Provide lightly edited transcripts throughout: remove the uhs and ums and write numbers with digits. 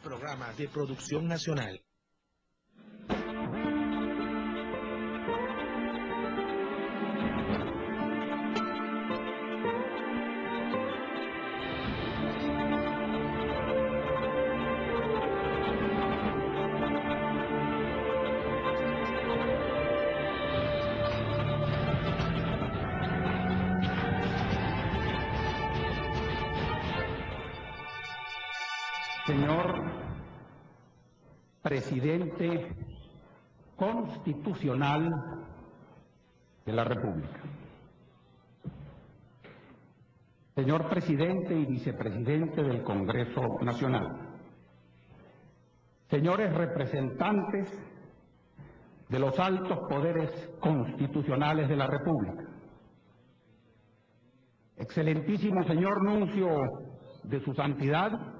Programa de producción nacional. Señor Presidente Constitucional de la República, señor Presidente y Vicepresidente del Congreso Nacional, señores representantes de los altos poderes constitucionales de la República, excelentísimo señor nuncio de su santidad,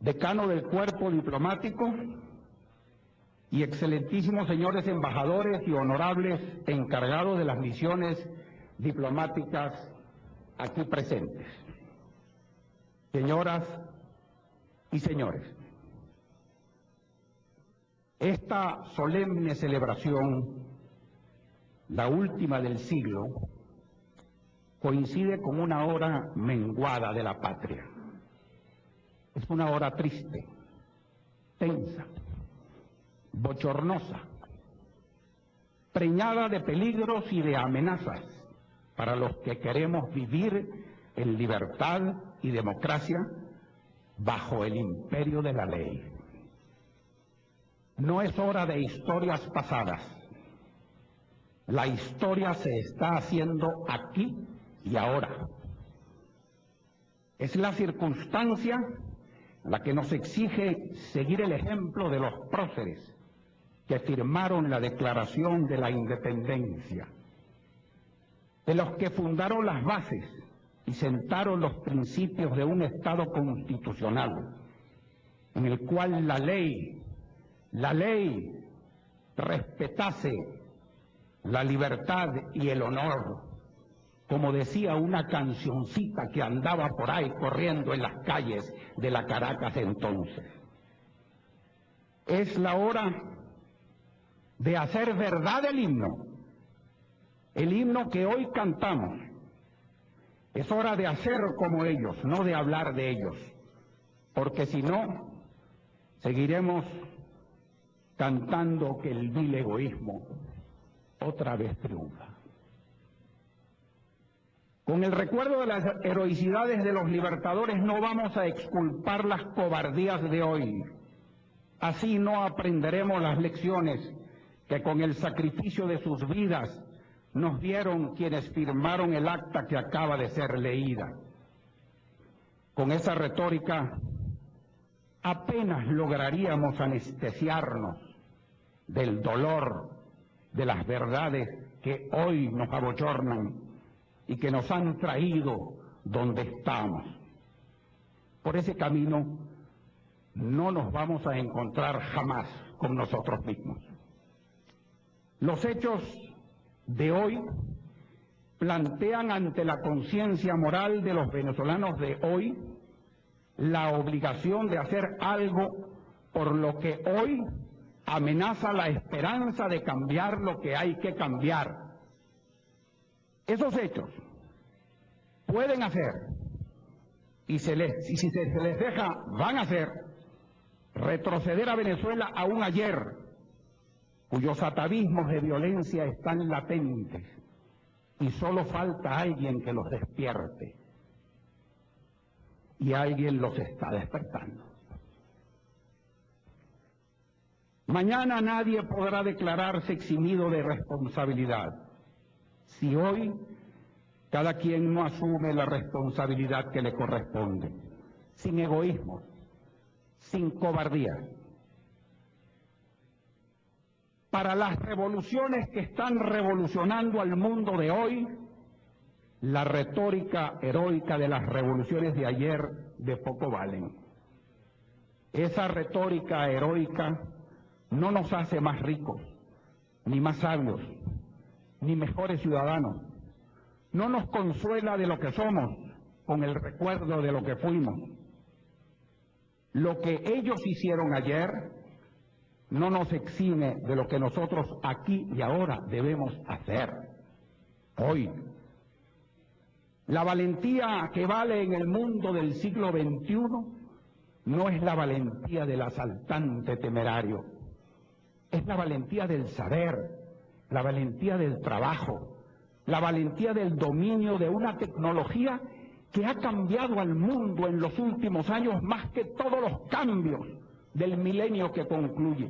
decano del cuerpo diplomático y excelentísimos señores embajadores y honorables encargados de las misiones diplomáticas aquí presentes, señoras y señores, esta solemne celebración, la última del siglo, coincide con una hora menguada de la patria. Es una hora triste, tensa, bochornosa, preñada de peligros y de amenazas para los que queremos vivir en libertad y democracia bajo el imperio de la ley. No es hora de historias pasadas. La historia se está haciendo aquí y ahora. Es la circunstancia la que nos exige seguir el ejemplo de los próceres que firmaron la Declaración de la Independencia, de los que fundaron las bases y sentaron los principios de un Estado constitucional, en el cual la ley respetase la libertad y el honor, como decía una cancioncita que andaba por ahí corriendo en las calles de la Caracas entonces. Es la hora de hacer verdad el himno que hoy cantamos. Es hora de hacer como ellos, no de hablar de ellos, porque si no, seguiremos cantando que el vil egoísmo otra vez triunfa. Con el recuerdo de las heroicidades de los libertadores no vamos a exculpar las cobardías de hoy. Así no aprenderemos las lecciones que con el sacrificio de sus vidas nos dieron quienes firmaron el acta que acaba de ser leída. Con esa retórica apenas lograríamos anestesiarnos del dolor de las verdades que hoy nos abochornan y que nos han traído donde estamos. Por ese camino no nos vamos a encontrar jamás con nosotros mismos. Los hechos de hoy plantean ante la conciencia moral de los venezolanos de hoy la obligación de hacer algo por lo que hoy amenaza la esperanza de cambiar lo que hay que cambiar. Esos hechos pueden hacer, y si se les deja, van a hacer, retroceder a Venezuela a un ayer, cuyos atavismos de violencia están latentes, y solo falta alguien que los despierte. Y alguien los está despertando. Mañana nadie podrá declararse eximido de responsabilidad si hoy cada quien no asume la responsabilidad que le corresponde, sin egoísmo, sin cobardía. Para las revoluciones que están revolucionando al mundo de hoy, la retórica heroica de las revoluciones de ayer de poco valen. Esa retórica heroica no nos hace más ricos, ni más sabios, ni mejores ciudadanos. No nos consuela de lo que somos con el recuerdo de lo que fuimos. Lo que ellos hicieron ayer no nos exime de lo que nosotros aquí y ahora debemos hacer hoy. La valentía que vale en el mundo del siglo XXI no es la valentía del asaltante temerario, es la valentía del saber, la valentía del trabajo, la valentía del dominio de una tecnología que ha cambiado al mundo en los últimos años más que todos los cambios del milenio que concluye,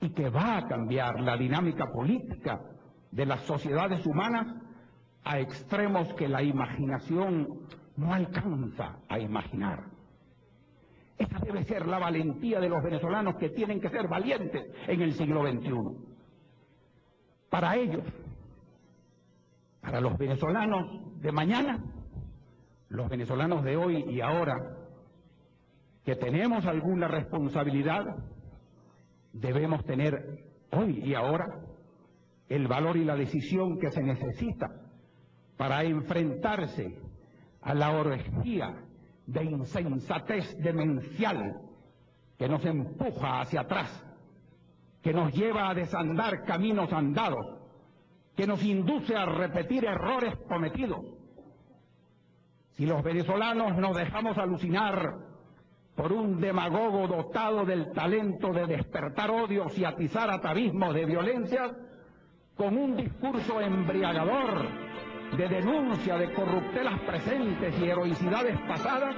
y que va a cambiar la dinámica política de las sociedades humanas a extremos que la imaginación no alcanza a imaginar. Esa debe ser la valentía de los venezolanos, que tienen que ser valientes en el siglo XXI. Para ellos, para los venezolanos de mañana, los venezolanos de hoy y ahora, que tenemos alguna responsabilidad, debemos tener hoy y ahora el valor y la decisión que se necesita para enfrentarse a la orgía de insensatez demencial que nos empuja hacia atrás, que nos lleva a desandar caminos andados, que nos induce a repetir errores cometidos. Si los venezolanos nos dejamos alucinar por un demagogo dotado del talento de despertar odios y atizar atavismos de violencia, con un discurso embriagador de denuncia de corruptelas presentes y heroicidades pasadas,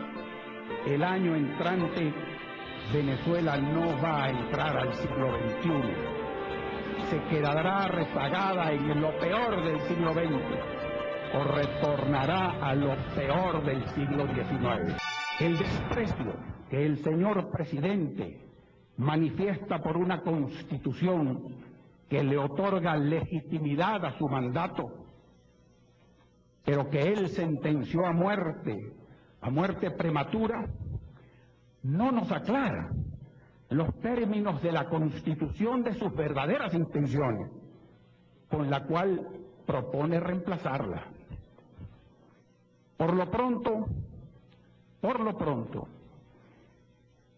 el año entrante Venezuela no va a entrar al siglo XXI. Se quedará rezagada en lo peor del siglo XX o retornará a lo peor del siglo XIX. El desprecio que el señor presidente manifiesta por una constitución que le otorga legitimidad a su mandato, pero que él sentenció a muerte prematura, no nos aclara los términos de la Constitución de sus verdaderas intenciones, con la cual propone reemplazarla. Por lo pronto,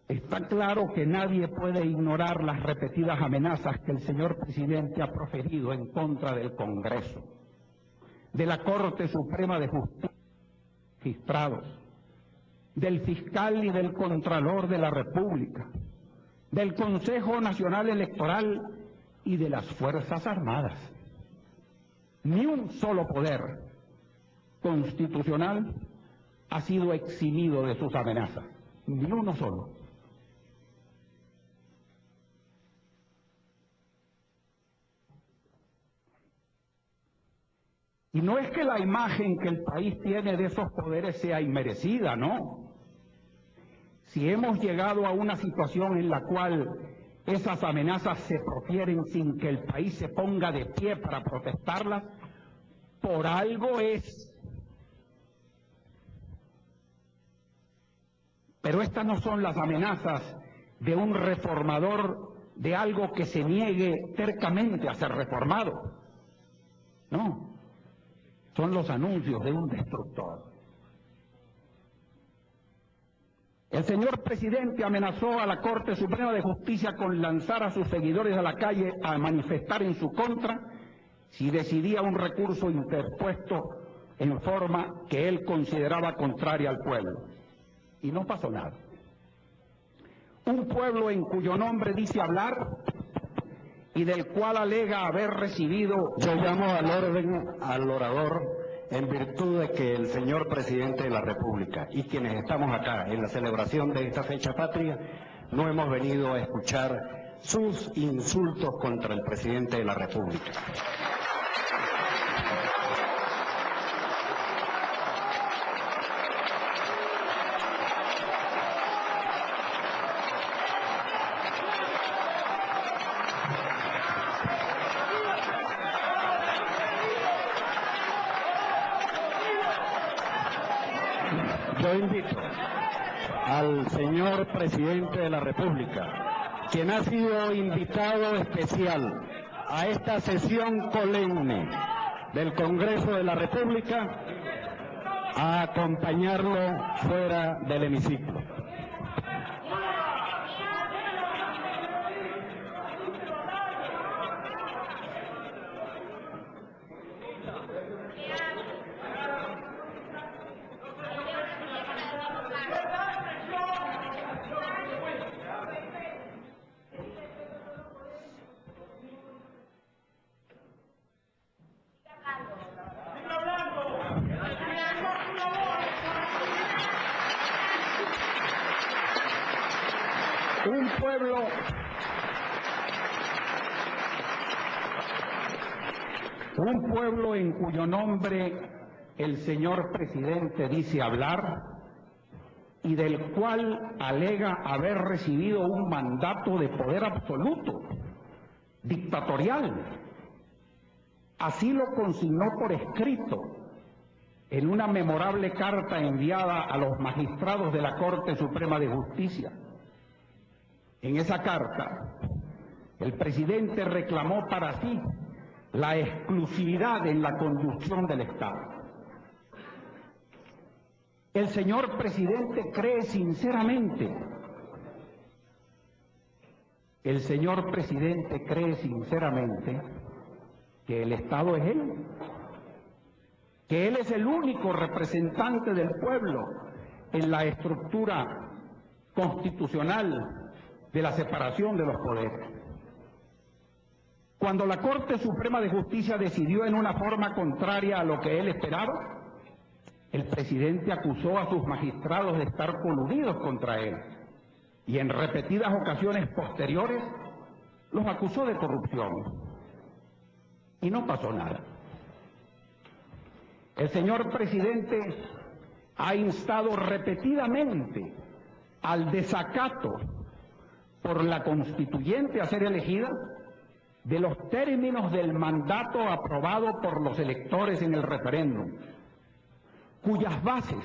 está claro que nadie puede ignorar las repetidas amenazas que el señor presidente ha proferido en contra del Congreso, de la Corte Suprema de Justicia, magistrados, del fiscal y del Contralor de la República, del Consejo Nacional Electoral y de las Fuerzas Armadas. Ni un solo poder constitucional ha sido eximido de sus amenazas, ni uno solo. Y no es que la imagen que el país tiene de esos poderes sea inmerecida, no. Si hemos llegado a una situación en la cual esas amenazas se profieren sin que el país se ponga de pie para protestarlas, por algo es. Pero estas no son las amenazas de un reformador de algo que se niegue tercamente a ser reformado. No. Son los anuncios de un destructor. El señor presidente amenazó a la Corte Suprema de Justicia con lanzar a sus seguidores a la calle a manifestar en su contra si decidía un recurso interpuesto en forma que él consideraba contraria al pueblo. Y no pasó nada. Un pueblo en cuyo nombre dice hablar y del cual alega haber recibido... Yo llamo al orden al orador en virtud de que el señor presidente de la República y quienes estamos acá en la celebración de esta fecha patria no hemos venido a escuchar sus insultos contra el presidente de la República. Yo invito al señor presidente de la República, quien ha sido invitado especial a esta sesión solemne del Congreso de la República, a acompañarlo fuera del hemiciclo. Un pueblo en cuyo nombre el señor presidente dice hablar y del cual alega haber recibido un mandato de poder absoluto, dictatorial. Así lo consignó por escrito en una memorable carta enviada a los magistrados de la Corte Suprema de Justicia. En esa carta, el presidente reclamó para sí la exclusividad en la conducción del Estado. El señor presidente cree sinceramente, que el Estado es él, que él es el único representante del pueblo en la estructura constitucional de la separación de los poderes. Cuando la Corte Suprema de Justicia decidió en una forma contraria a lo que él esperaba, el presidente acusó a sus magistrados de estar coludidos contra él y en repetidas ocasiones posteriores los acusó de corrupción. Y no pasó nada. El señor presidente ha instado repetidamente al desacato por la constituyente a ser elegida de los términos del mandato aprobado por los electores en el referéndum, cuyas bases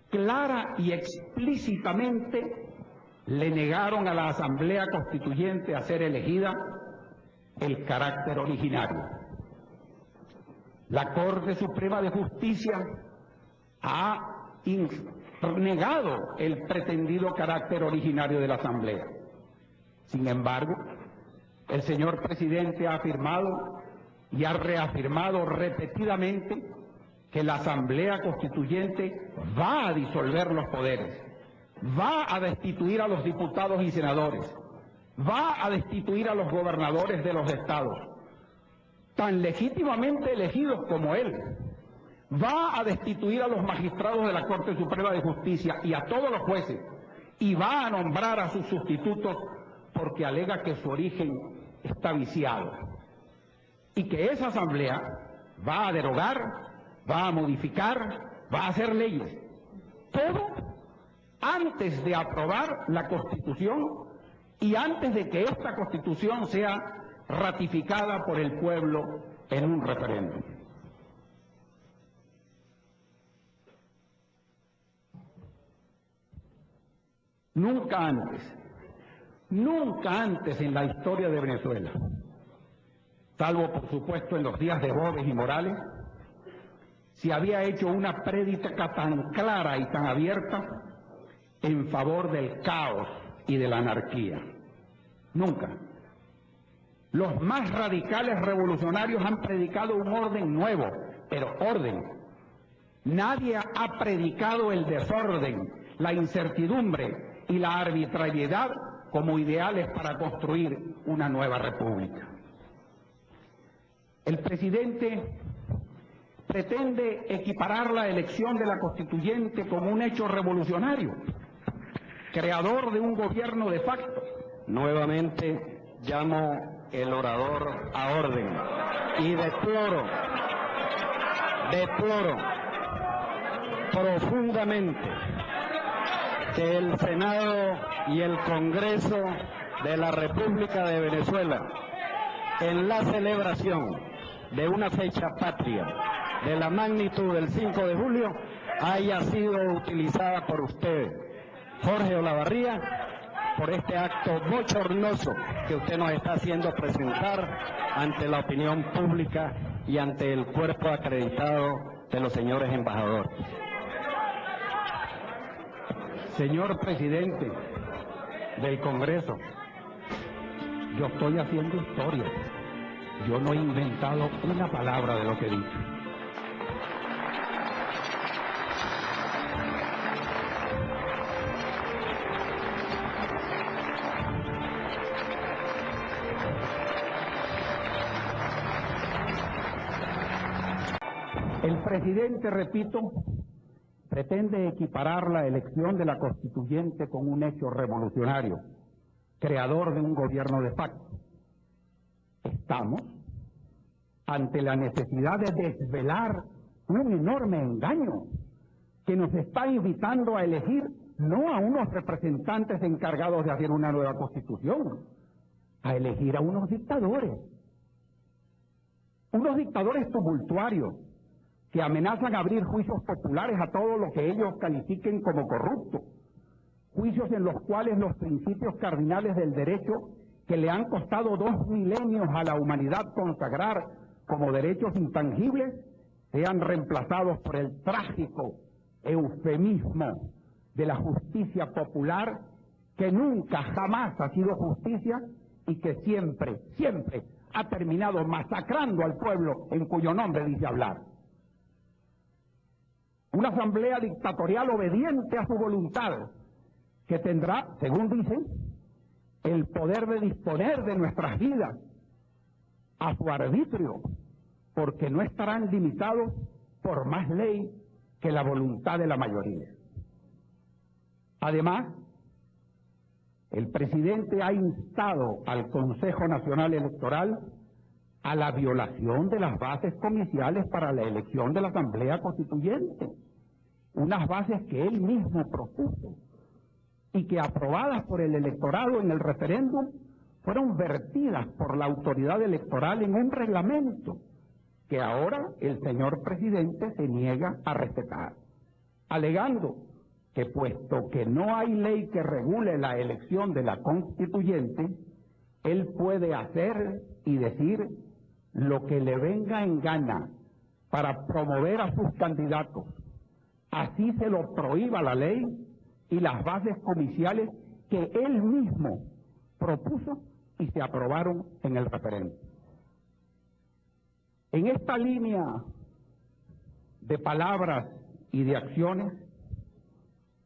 clara y explícitamente le negaron a la Asamblea Constituyente a ser elegida el carácter originario. La Corte Suprema de Justicia ha negado el pretendido carácter originario de la Asamblea. Sin embargo, el señor presidente ha afirmado y ha reafirmado repetidamente que la Asamblea Constituyente va a disolver los poderes, va a destituir a los diputados y senadores, va a destituir a los gobernadores de los estados, tan legítimamente elegidos como él, va a destituir a los magistrados de la Corte Suprema de Justicia y a todos los jueces, y va a nombrar a sus sustitutos porque alega que su origen está viciado, y que esa Asamblea va a derogar, va a modificar, va a hacer leyes, todo antes de aprobar la Constitución y antes de que esta Constitución sea ratificada por el pueblo en un referéndum. Nunca antes en la historia de Venezuela, salvo por supuesto en los días de Boves y Morales, se había hecho una prédica tan clara y tan abierta en favor del caos y de la anarquía. Nunca. Los más radicales revolucionarios han predicado un orden nuevo, pero orden. Nadie ha predicado el desorden, la incertidumbre y la arbitrariedad como ideales para construir una nueva república. El presidente pretende equiparar la elección de la constituyente como un hecho revolucionario, creador de un gobierno de facto. Nuevamente llamo el orador a orden y deploro profundamente que el Senado y el Congreso de la República de Venezuela, en la celebración de una fecha patria de la magnitud del 5 de julio, haya sido utilizada por usted, Jorge Olavarría, por este acto bochornoso que usted nos está haciendo presentar ante la opinión pública y ante el cuerpo acreditado de los señores embajadores. Señor presidente del Congreso, yo estoy haciendo historia. Yo no he inventado una palabra de lo que he dicho. El presidente, repito, pretende equiparar la elección de la constituyente con un hecho revolucionario, creador de un gobierno de facto. Estamos ante la necesidad de desvelar un enorme engaño que nos está invitando a elegir no a unos representantes encargados de hacer una nueva constitución, a elegir a unos dictadores tumultuarios que amenazan abrir juicios populares a todo lo que ellos califiquen como corrupto, juicios en los cuales los principios cardinales del derecho que le han costado 2 milenios a la humanidad consagrar como derechos intangibles sean reemplazados por el trágico eufemismo de la justicia popular, que nunca, jamás ha sido justicia y que siempre, siempre ha terminado masacrando al pueblo en cuyo nombre dice hablar. Una asamblea dictatorial obediente a su voluntad, que tendrá, según dicen, el poder de disponer de nuestras vidas a su arbitrio, porque no estarán limitados por más ley que la voluntad de la mayoría. Además, el presidente ha instado al Consejo Nacional Electoral a la violación de las bases comiciales para la elección de la Asamblea Constituyente, unas bases que él mismo propuso y que, aprobadas por el electorado en el referéndum, fueron vertidas por la autoridad electoral en un reglamento que ahora el señor presidente se niega a respetar, alegando que puesto que no hay ley que regule la elección de la constituyente, él puede hacer y decir lo que le venga en gana para promover a sus candidatos, así se lo prohíba la ley y las bases comiciales que él mismo propuso y se aprobaron en el referéndum. En esta línea de palabras y de acciones,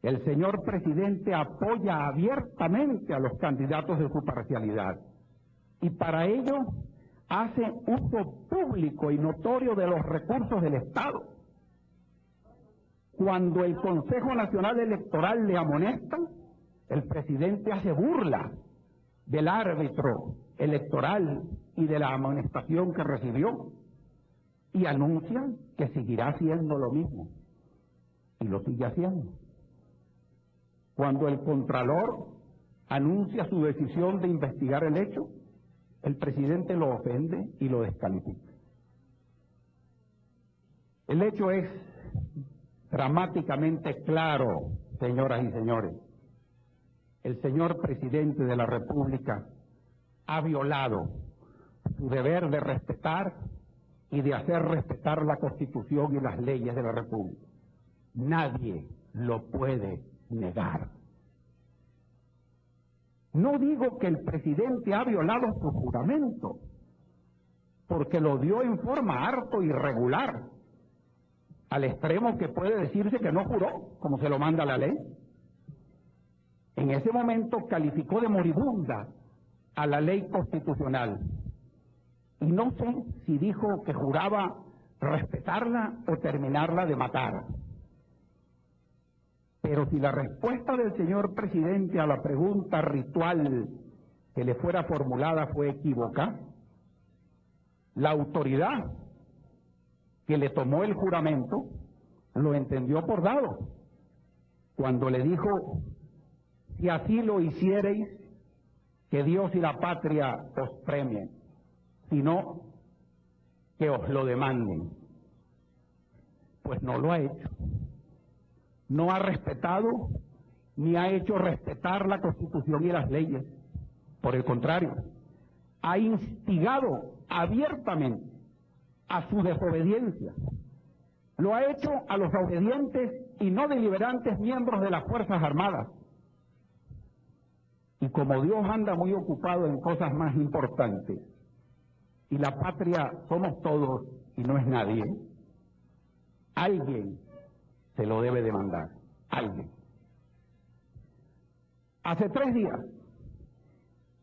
el señor presidente apoya abiertamente a los candidatos de su parcialidad y para ello hace uso público y notorio de los recursos del Estado. Cuando el Consejo Nacional Electoral le amonesta, el presidente hace burla del árbitro electoral y de la amonestación que recibió y anuncia que seguirá haciendo lo mismo, y lo sigue haciendo. Cuando el Contralor anuncia su decisión de investigar el hecho, el presidente lo ofende y lo descalifica. El hecho es dramáticamente claro, señoras y señores. El señor presidente de la República ha violado su deber de respetar y de hacer respetar la Constitución y las leyes de la República. Nadie lo puede negar. No digo que el presidente ha violado su juramento, porque lo dio en forma harto irregular, al extremo que puede decirse que no juró, como se lo manda la ley. En ese momento calificó de moribunda a la ley constitucional, y no sé si dijo que juraba respetarla o terminarla de matar. Pero si la respuesta del señor presidente a la pregunta ritual que le fuera formulada fue equívoca, la autoridad que le tomó el juramento lo entendió por dado, cuando le dijo: si así lo hiciereis, que Dios y la patria os premien, si no, que os lo demanden. Pues no lo ha hecho. No ha respetado ni ha hecho respetar la Constitución y las leyes. Por el contrario, ha instigado abiertamente a su desobediencia. Lo ha hecho a los obedientes y no deliberantes miembros de las Fuerzas Armadas. Y como Dios anda muy ocupado en cosas más importantes, y la patria somos todos y no es nadie, alguien se lo debe demandar, alguien. Hace 3 días,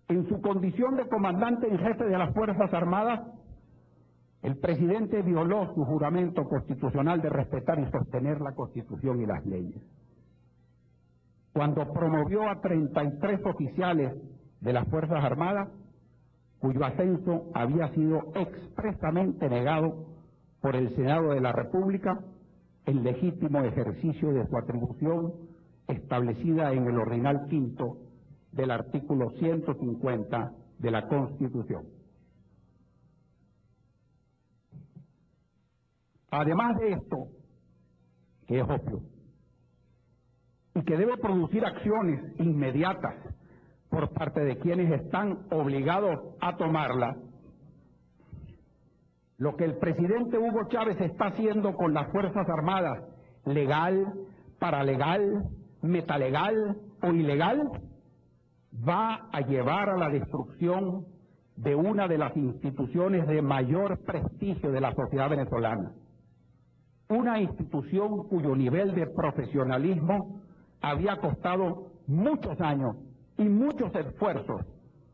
en su condición de comandante en jefe de las Fuerzas Armadas, el presidente violó su juramento constitucional de respetar y sostener la Constitución y las leyes. Cuando promovió a 33 oficiales de las Fuerzas Armadas, cuyo ascenso había sido expresamente negado por el Senado de la República en legítimo ejercicio de su atribución establecida en el ordinal quinto del artículo 150 de la Constitución. Además de esto, que es obvio, y que debe producir acciones inmediatas por parte de quienes están obligados a tomarla, lo que el presidente Hugo Chávez está haciendo con las Fuerzas Armadas, legal, paralegal, metalegal o ilegal, va a llevar a la destrucción de una de las instituciones de mayor prestigio de la sociedad venezolana. Una institución cuyo nivel de profesionalismo había costado muchos años y muchos esfuerzos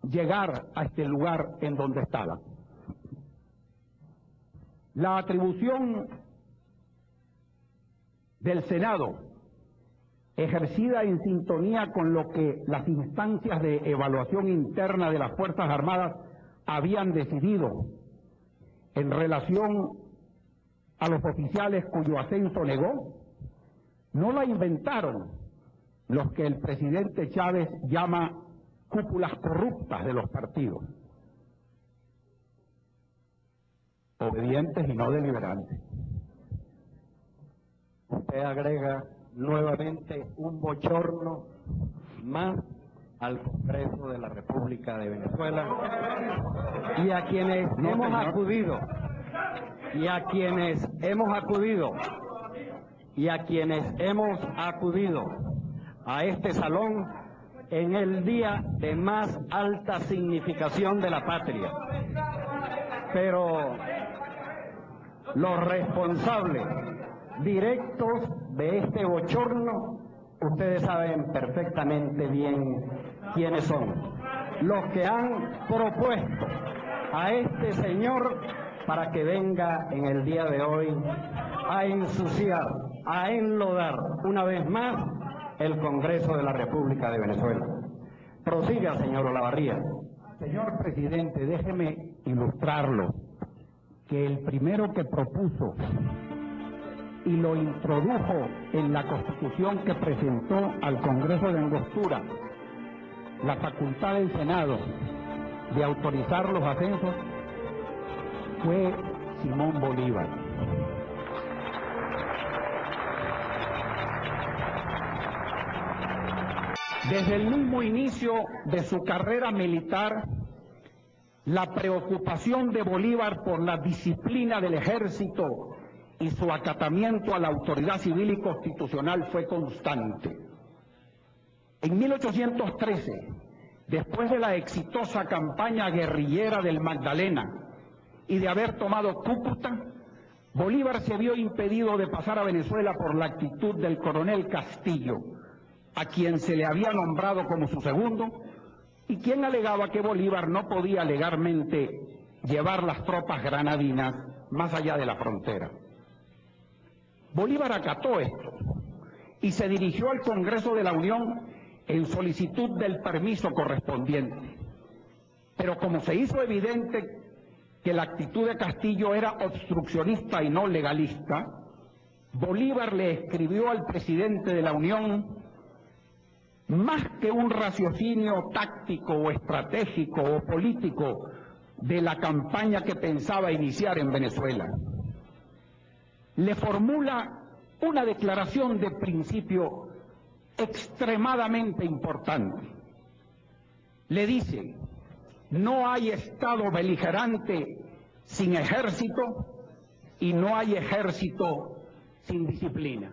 llegar a este lugar en donde estaba. La atribución del Senado, ejercida en sintonía con lo que las instancias de evaluación interna de las Fuerzas Armadas habían decidido en relación a los oficiales cuyo ascenso negó, no la inventaron los que el presidente Chávez llama cúpulas corruptas de los partidos, obedientes y no deliberantes. Usted agrega nuevamente un bochorno más al Congreso de la República de Venezuela y a quienes hemos acudido a este salón en el día de más alta significación de la patria. Pero los responsables directos de este bochorno, ustedes saben perfectamente bien quiénes son. Los que han propuesto a este señor para que venga en el día de hoy a ensuciar, a enlodar una vez más el Congreso de la República de Venezuela. Prosiga, señor Olavarría. Señor presidente, déjeme ilustrarlo, que el primero que propuso y lo introdujo en la Constitución que presentó al Congreso de Angostura la facultad del Senado de autorizar los ascensos fue Simón Bolívar. Desde el mismo inicio de su carrera militar, la preocupación de Bolívar por la disciplina del ejército y su acatamiento a la autoridad civil y constitucional fue constante. En 1813, después de la exitosa campaña guerrillera del Magdalena y de haber tomado Cúcuta, Bolívar se vio impedido de pasar a Venezuela por la actitud del coronel Castillo, a quien se le había nombrado como su segundo, y quien alegaba que Bolívar no podía legalmente llevar las tropas granadinas más allá de la frontera. Bolívar acató esto y se dirigió al Congreso de la Unión en solicitud del permiso correspondiente. Pero como se hizo evidente que la actitud de Castillo era obstruccionista y no legalista, Bolívar le escribió al presidente de la Unión: más que un raciocinio táctico o estratégico o político de la campaña que pensaba iniciar en Venezuela, le formula una declaración de principio extremadamente importante. Le dice: no hay Estado beligerante sin ejército y no hay ejército sin disciplina.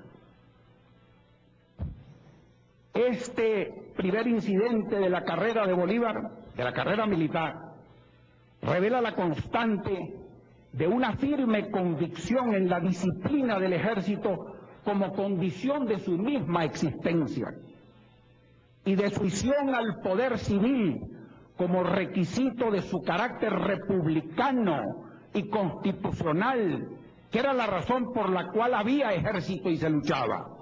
Este primer incidente de la carrera de Bolívar, de la carrera militar, revela la constante de una firme convicción en la disciplina del ejército como condición de su misma existencia y de su adhesión al poder civil como requisito de su carácter republicano y constitucional, que era la razón por la cual había ejército y se luchaba.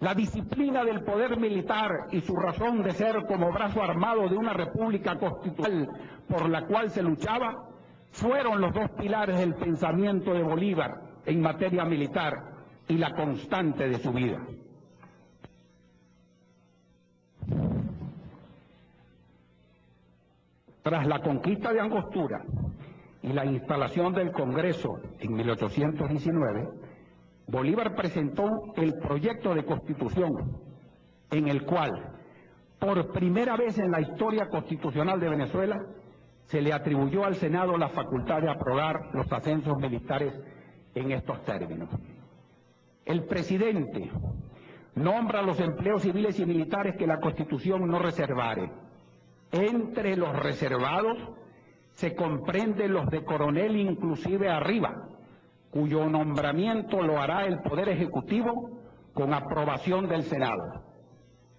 La disciplina del poder militar y su razón de ser como brazo armado de una república constitucional por la cual se luchaba fueron los dos pilares del pensamiento de Bolívar en materia militar y la constante de su vida. Tras la conquista de Angostura y la instalación del Congreso en 1819, Bolívar presentó el proyecto de Constitución, en el cual, por primera vez en la historia constitucional de Venezuela, se le atribuyó al Senado la facultad de aprobar los ascensos militares en estos términos. El presidente nombra los empleos civiles y militares que la Constitución no reservare. Entre los reservados se comprenden los de coronel inclusive arriba, cuyo nombramiento lo hará el Poder Ejecutivo con aprobación del Senado.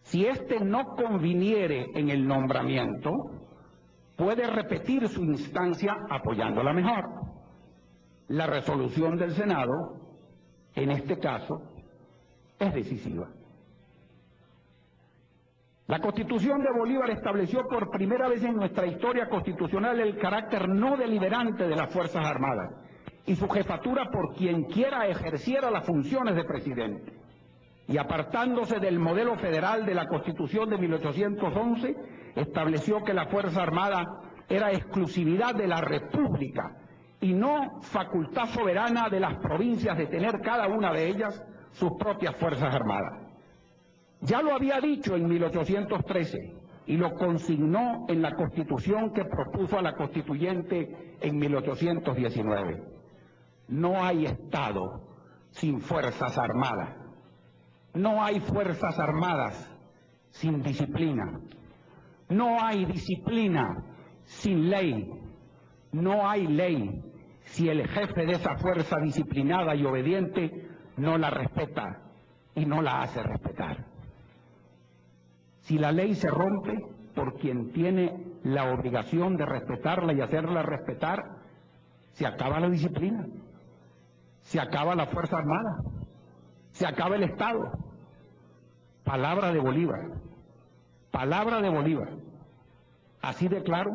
Si éste no conviniere en el nombramiento, puede repetir su instancia apoyándola mejor. La resolución del Senado, en este caso, es decisiva. La Constitución de Bolívar estableció por primera vez en nuestra historia constitucional el carácter no deliberante de las Fuerzas Armadas y su jefatura por quien quiera ejerciera las funciones de presidente. Y apartándose del modelo federal de la Constitución de 1811, estableció que la Fuerza Armada era exclusividad de la República y no facultad soberana de las provincias de tener cada una de ellas sus propias Fuerzas Armadas. Ya lo había dicho en 1813 y lo consignó en la Constitución que propuso a la Constituyente en 1819. No hay Estado sin Fuerzas Armadas. No hay Fuerzas Armadas sin disciplina. No hay disciplina sin ley. No hay ley si el jefe de esa fuerza disciplinada y obediente no la respeta y no la hace respetar. Si la ley se rompe por quien tiene la obligación de respetarla y hacerla respetar, se acaba la disciplina, se acaba la Fuerza Armada, se acaba el Estado. Palabra de Bolívar, palabra de Bolívar, así de claro,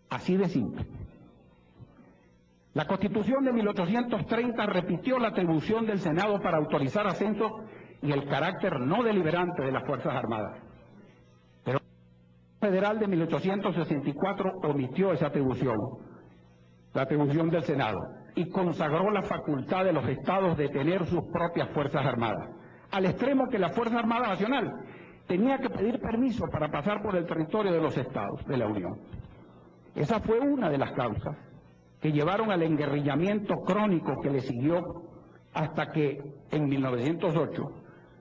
así de simple. La Constitución de 1830 repitió la atribución del Senado para autorizar ascensos y el carácter no deliberante de las Fuerzas Armadas. Pero la Federal de 1864 omitió esa atribución, la atribución del Senado, y consagró la facultad de los estados de tener sus propias Fuerzas Armadas, al extremo que la Fuerza Armada Nacional tenía que pedir permiso para pasar por el territorio de los estados de la Unión. Esa fue una de las causas que llevaron al enguerrillamiento crónico que le siguió hasta que en 1908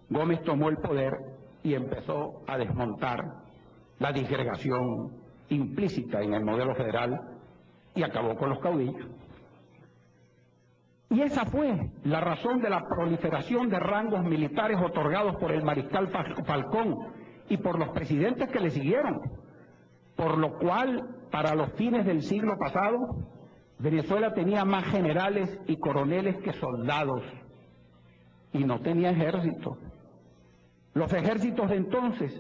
Gómez tomó el poder y empezó a desmontar la disgregación implícita en el modelo federal y acabó con los caudillos. Y esa fue la razón de la proliferación de rangos militares otorgados por el mariscal Falcón y por los presidentes que le siguieron, por lo cual, para los fines del siglo pasado, Venezuela tenía más generales y coroneles que soldados y no tenía ejército. Los ejércitos de entonces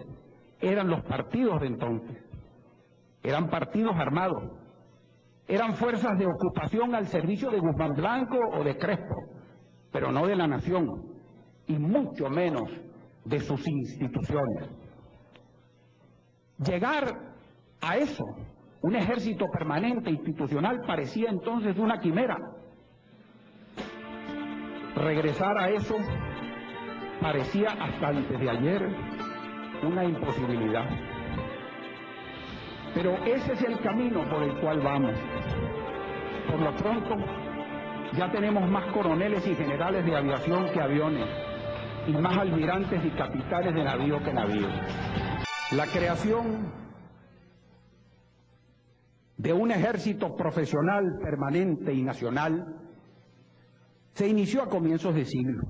eran los partidos de entonces, eran partidos armados, eran fuerzas de ocupación al servicio de Guzmán Blanco o de Crespo, pero no de la nación y mucho menos de sus instituciones. Llegar a eso, un ejército permanente institucional, parecía entonces una quimera. Regresar a eso parecía hasta antes de ayer una imposibilidad. Pero ese es el camino por el cual vamos. Por lo pronto, ya tenemos más coroneles y generales de aviación que aviones, y más almirantes y capitanes de navío que navíos. La creación de un ejército profesional, permanente y nacional se inició a comienzos de siglo.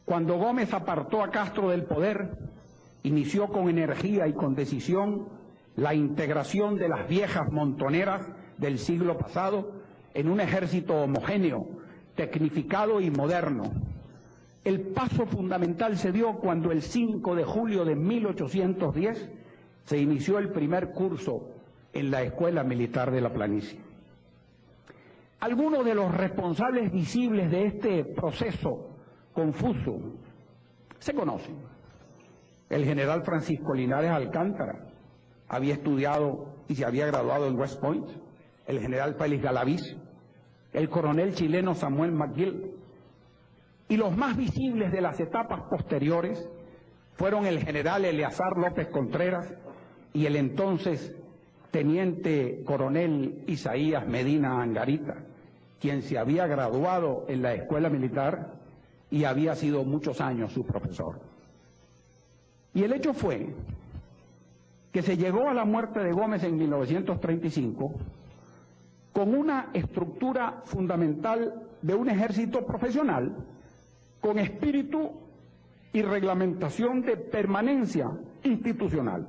Cuando Gómez apartó a Castro del poder, inició con energía y con decisión la integración de las viejas montoneras del siglo pasado en un ejército homogéneo, tecnificado y moderno. El paso fundamental se dio cuando el 5 de julio de 1810 se inició el primer curso en la Escuela Militar de la Planicie. Algunos de los responsables visibles de este proceso confuso se conocen. El general Francisco Linares Alcántara había estudiado y se había graduado en West Point, el general Félix Galaviz, el coronel chileno Samuel McGill, y los más visibles de las etapas posteriores fueron el general Eleazar López Contreras y el entonces teniente coronel Isaías Medina Angarita, quien se había graduado en la escuela militar y había sido muchos años su profesor. Y el hecho fue que se llegó a la muerte de Gómez en 1935 con una estructura fundamental de un ejército profesional con espíritu y reglamentación de permanencia institucional.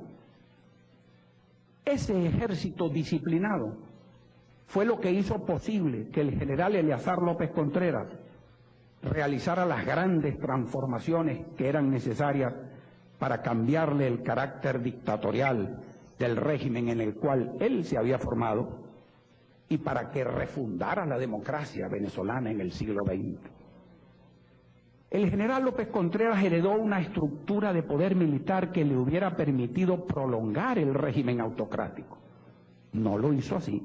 Ese ejército disciplinado fue lo que hizo posible que el general Eleazar López Contreras realizara las grandes transformaciones que eran necesarias para cambiarle el carácter dictatorial del régimen en el cual él se había formado y para que refundara la democracia venezolana en el siglo XX. El general López Contreras heredó una estructura de poder militar que le hubiera permitido prolongar el régimen autocrático. No lo hizo así.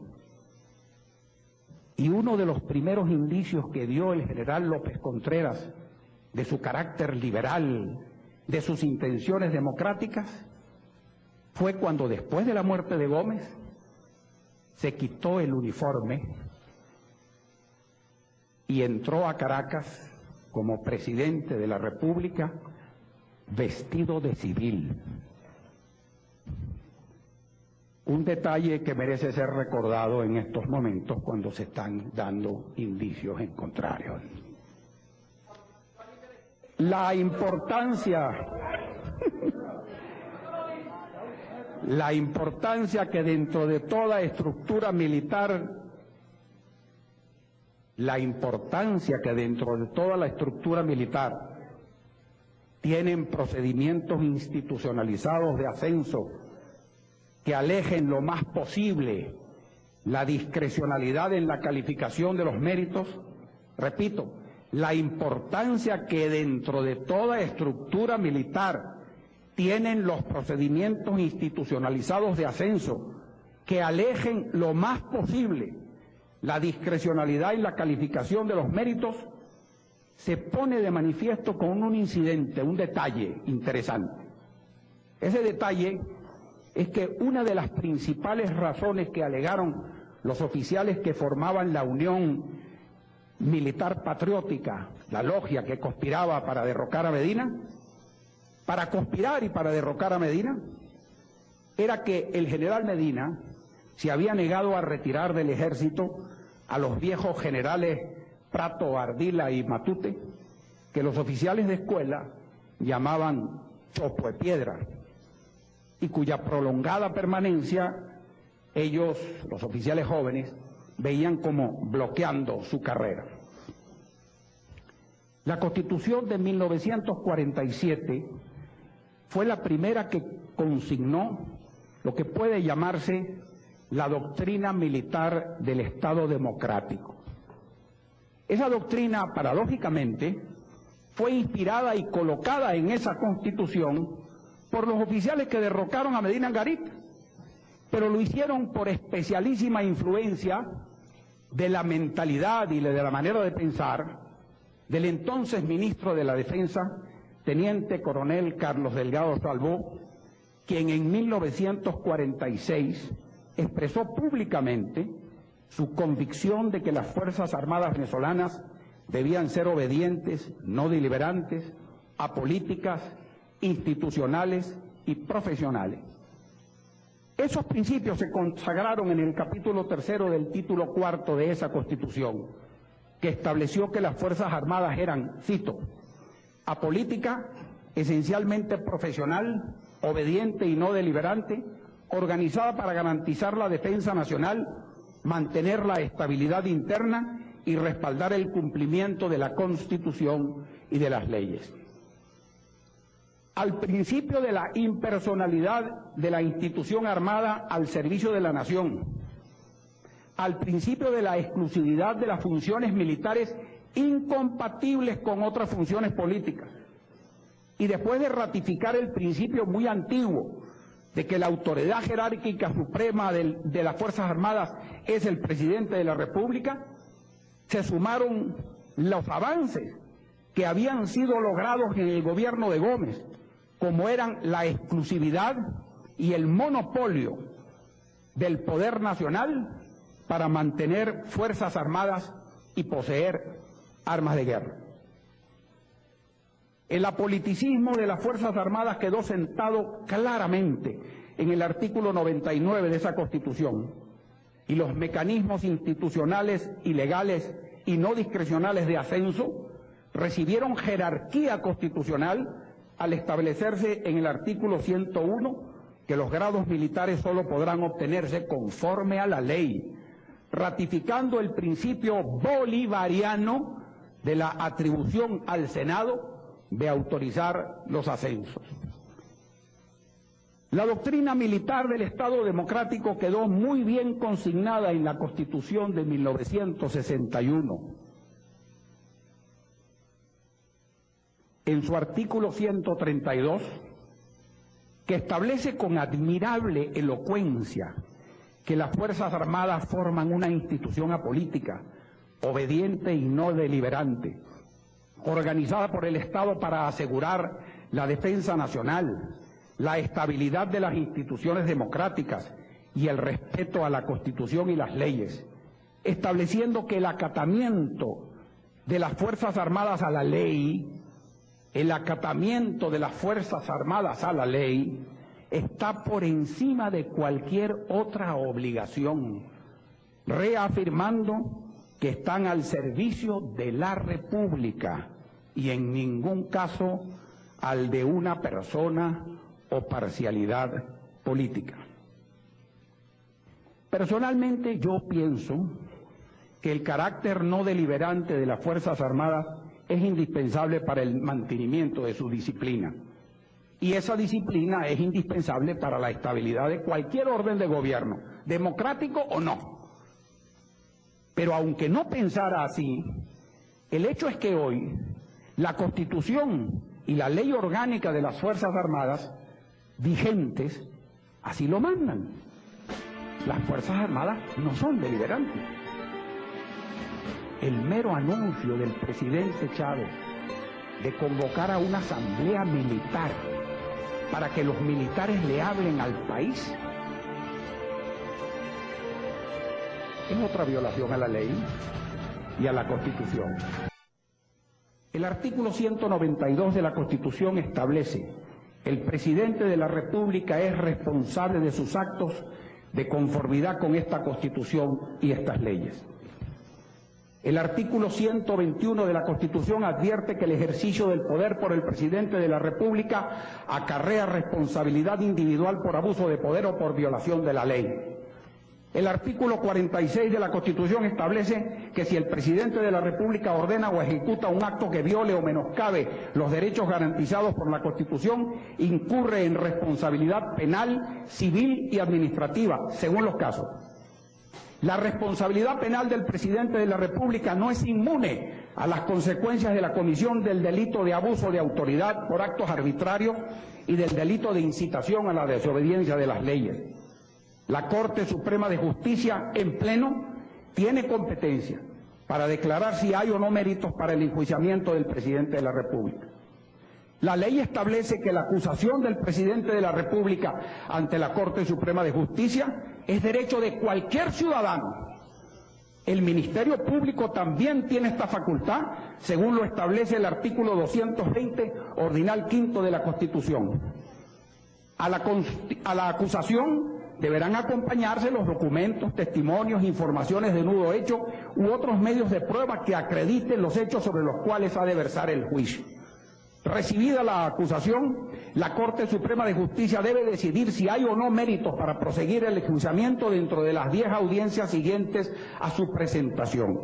Y uno de los primeros indicios que dio el general López Contreras de su carácter liberal, de sus intenciones democráticas, fue cuando después de la muerte de Gómez se quitó el uniforme y entró a Caracas como presidente de la República vestido de civil. Un detalle que merece ser recordado en estos momentos cuando se están dando indicios en contrario. La importancia que dentro de toda estructura militar, tienen procedimientos institucionalizados de ascenso que alejen lo más posible la discrecionalidad en la calificación de los méritos. Repito, la importancia que dentro de toda estructura militar tienen los procedimientos institucionalizados de ascenso que alejen lo más posible la discrecionalidad en la calificación de los méritos, se pone de manifiesto con un incidente, un detalle interesante. Ese detalle es que una de las principales razones que alegaron los oficiales que formaban la Unión Militar Patriótica, la logia que conspiraba para derrocar a Medina, para conspirar y para derrocar a Medina, era que el general Medina se había negado a retirar del ejército a los viejos generales Prato, Ardila y Matute, que los oficiales de escuela llamaban chopo de piedra, y cuya prolongada permanencia ellos, los oficiales jóvenes, veían como bloqueando su carrera. La Constitución de 1947 fue la primera que consignó lo que puede llamarse la doctrina militar del Estado democrático. Esa doctrina, paradójicamente, fue inspirada y colocada en esa Constitución por los oficiales que derrocaron a Medina Angarita, pero lo hicieron por especialísima influencia de la mentalidad y de la manera de pensar del entonces ministro de la Defensa, teniente coronel Carlos Delgado Salvó, quien en 1946 expresó públicamente su convicción de que las Fuerzas Armadas venezolanas debían ser obedientes, no deliberantes, apolíticas, institucionales y profesionales. Esos principios se consagraron en el capítulo 3 del título 4 de esa Constitución, que estableció que las Fuerzas Armadas eran, cito, apolítica, esencialmente profesional, obediente y no deliberante, organizada para garantizar la defensa nacional, mantener la estabilidad interna y respaldar el cumplimiento de la Constitución y de las leyes. Al principio de la impersonalidad de la institución armada al servicio de la nación, al principio de la exclusividad de las funciones militares incompatibles con otras funciones políticas, y después de ratificar el principio muy antiguo de que la autoridad jerárquica suprema de las Fuerzas Armadas es el presidente de la República, se sumaron los avances que habían sido logrados en el gobierno de Gómez, como eran la exclusividad y el monopolio del poder nacional para mantener fuerzas armadas y poseer armas de guerra. El apoliticismo de las Fuerzas Armadas quedó sentado claramente en el artículo 99 de esa Constitución, y los mecanismos institucionales y legales y no discrecionales de ascenso recibieron jerarquía constitucional al establecerse en el artículo 101 que los grados militares solo podrán obtenerse conforme a la ley, ratificando el principio bolivariano de la atribución al Senado de autorizar los ascensos. La doctrina militar del Estado democrático quedó muy bien consignada en la Constitución de 1961. En su artículo 132, que establece con admirable elocuencia que las Fuerzas Armadas forman una institución apolítica, obediente y no deliberante, organizada por el Estado para asegurar la defensa nacional, la estabilidad de las instituciones democráticas y el respeto a la Constitución y las leyes, estableciendo que el acatamiento de las Fuerzas Armadas a la ley, está por encima de cualquier otra obligación, reafirmando que están al servicio de la República y en ningún caso al de una persona o parcialidad política. Personalmente yo pienso que el carácter no deliberante de las Fuerzas Armadas es indispensable para el mantenimiento de su disciplina, y esa disciplina es indispensable para la estabilidad de cualquier orden de gobierno, democrático o no. Pero aunque no pensara así, el hecho es que hoy la Constitución y la ley orgánica de las Fuerzas Armadas vigentes así lo mandan. Las Fuerzas Armadas no son deliberantes. El mero anuncio del presidente Chávez de convocar a una asamblea militar para que los militares le hablen al país es otra violación a la ley y a la Constitución. El artículo 192 de la Constitución establece: el presidente de la República es responsable de sus actos de conformidad con esta Constitución y estas leyes. El artículo 121 de la Constitución advierte que el ejercicio del poder por el presidente de la República acarrea responsabilidad individual por abuso de poder o por violación de la ley. El artículo 46 de la Constitución establece que si el presidente de la República ordena o ejecuta un acto que viole o menoscabe los derechos garantizados por la Constitución, incurre en responsabilidad penal, civil y administrativa, según los casos. La responsabilidad penal del presidente de la República no es inmune a las consecuencias de la comisión del delito de abuso de autoridad por actos arbitrarios y del delito de incitación a la desobediencia de las leyes. La Corte Suprema de Justicia, en pleno, tiene competencia para declarar si hay o no méritos para el enjuiciamiento del presidente de la República. La ley establece que la acusación del presidente de la República ante la Corte Suprema de Justicia es derecho de cualquier ciudadano. El Ministerio Público también tiene esta facultad, según lo establece el artículo 220, ordinal quinto de la Constitución. A la acusación deberán acompañarse los documentos, testimonios, informaciones de nudo hecho u otros medios de prueba que acrediten los hechos sobre los cuales ha de versar el juicio. Recibida la acusación, la Corte Suprema de Justicia debe decidir si hay o no méritos para proseguir el enjuiciamiento dentro de las 10 audiencias siguientes a su presentación.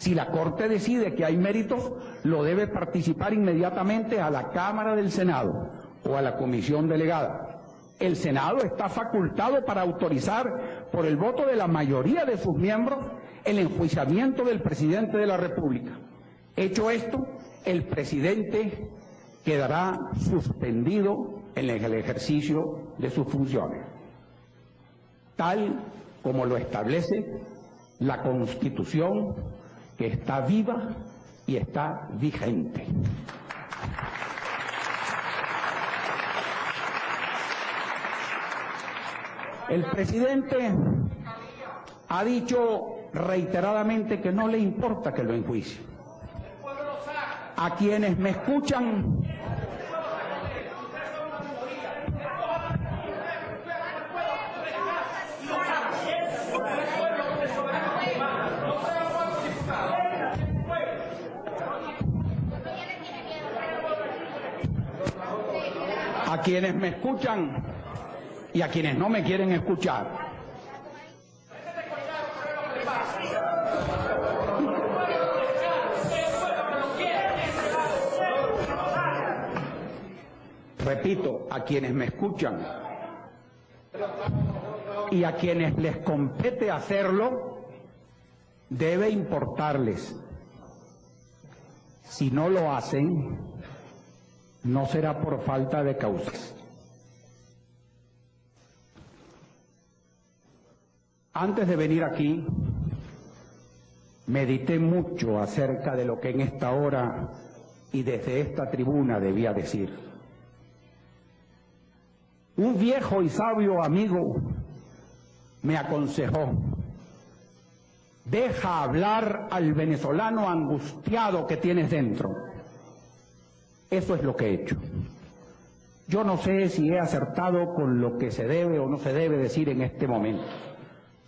Si la Corte decide que hay méritos, lo debe participar inmediatamente a la Cámara del Senado o a la comisión delegada. El Senado está facultado para autorizar, por el voto de la mayoría de sus miembros, el enjuiciamiento del presidente de la República. Hecho esto, el presidente quedará suspendido en el ejercicio de sus funciones, tal como lo establece la Constitución, que está viva y está vigente. El presidente ha dicho reiteradamente que no le importa que lo enjuicie. A quienes me escuchan, y a quienes no me quieren escuchar, repito, a quienes me escuchan y a quienes les compete hacerlo, debe importarles. Si no lo hacen, no será por falta de causas. Antes de venir aquí, medité mucho acerca de lo que en esta hora y desde esta tribuna debía decir. Un viejo y sabio amigo me aconsejó: deja hablar al venezolano angustiado que tienes dentro. Eso es lo que he hecho. Yo no sé si he acertado con lo que se debe o no se debe decir en este momento.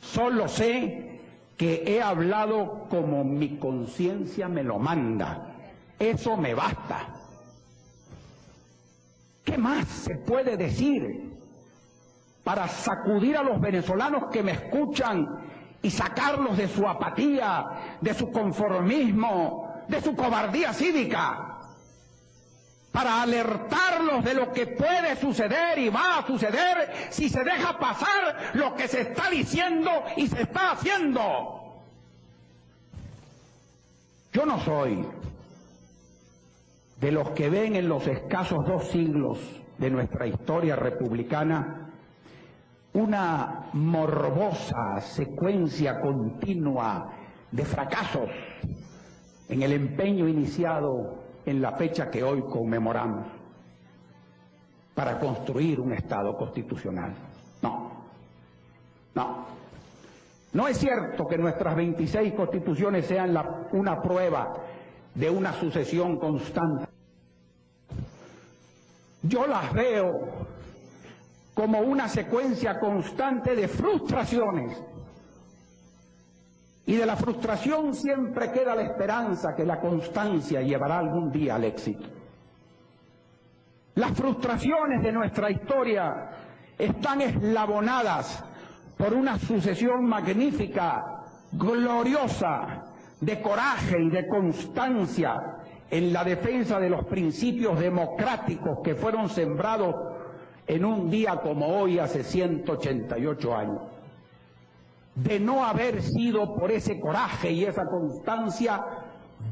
Solo sé que he hablado como mi conciencia me lo manda. Eso me basta. ¿Qué más se puede decir para sacudir a los venezolanos que me escuchan y sacarlos de su apatía, de su conformismo, de su cobardía cívica? Para alertarlos de lo que puede suceder y va a suceder si se deja pasar lo que se está diciendo y se está haciendo. Yo no soy de los que ven en los escasos 2 siglos de nuestra historia republicana una morbosa secuencia continua de fracasos en el empeño iniciado en la fecha que hoy conmemoramos para construir un Estado constitucional. No es cierto que nuestras 26 constituciones sean una prueba de una sucesión constante. Yo las veo como una secuencia constante de frustraciones. Y de la frustración siempre queda la esperanza que la constancia llevará algún día al éxito. Las frustraciones de nuestra historia están eslabonadas por una sucesión magnífica, gloriosa, de coraje y de constancia en la defensa de los principios democráticos que fueron sembrados en un día como hoy hace 188 años. De no haber sido por ese coraje y esa constancia,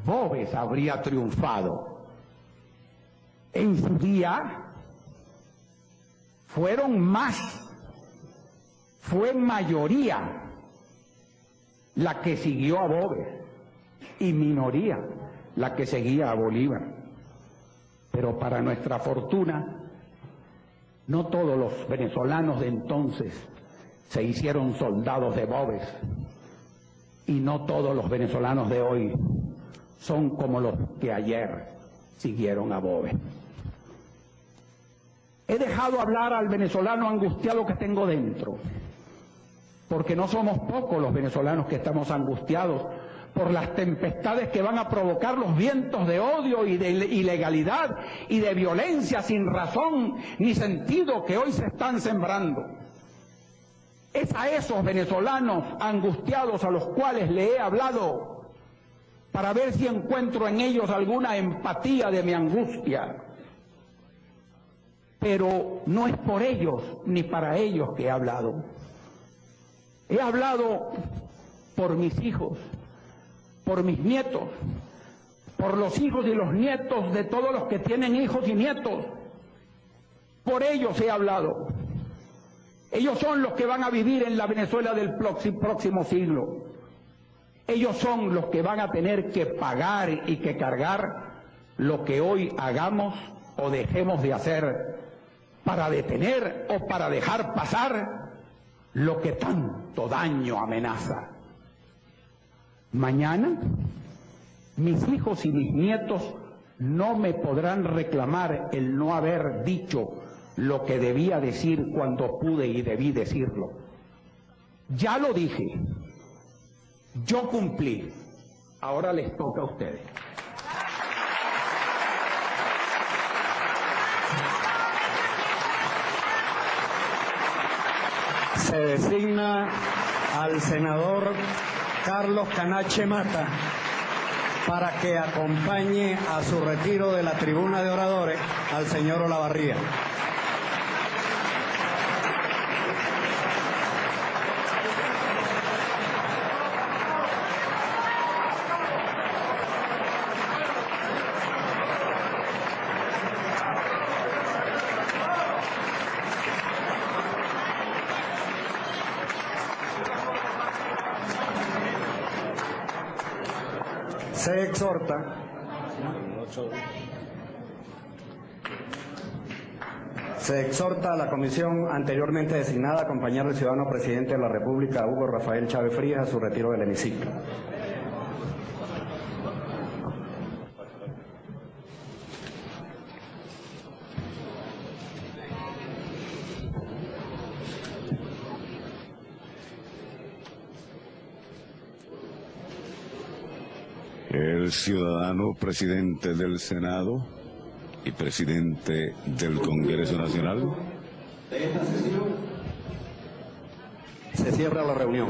Boves habría triunfado. En su día fue mayoría la que siguió a Boves y minoría la que seguía a Bolívar. Pero para nuestra fortuna, no todos los venezolanos de entonces se hicieron soldados de Boves, y no todos los venezolanos de hoy son como los que ayer siguieron a Boves. He dejado hablar al venezolano angustiado que tengo dentro, porque no somos pocos los venezolanos que estamos angustiados por las tempestades que van a provocar los vientos de odio y de ilegalidad y de violencia sin razón ni sentido que hoy se están sembrando. Es a esos venezolanos angustiados a los cuales le he hablado para ver si encuentro en ellos alguna empatía de mi angustia. Pero no es por ellos ni para ellos que he hablado. He hablado por mis hijos, por mis nietos, por los hijos y los nietos de todos los que tienen hijos y nietos. Por ellos he hablado. Ellos son los que van a vivir en la Venezuela del próximo siglo. Ellos son los que van a tener que pagar y que cargar lo que hoy hagamos o dejemos de hacer para detener o para dejar pasar lo que tanto daño amenaza. Mañana, mis hijos y mis nietos no me podrán reclamar el no haber dicho lo que debía decir cuando pude y debí decirlo. Ya lo dije, yo cumplí, ahora les toca a ustedes. Se designa al senador Carlos Canache Mata para que acompañe a su retiro de la tribuna de oradores al señor Olavarría. Se exhorta a la comisión anteriormente designada a acompañar al ciudadano presidente de la República, Hugo Rafael Chávez Frías, a su retiro del hemiciclo. El ciudadano presidente del Senado y presidente del Congreso Nacional. De esta sesión se cierra la reunión.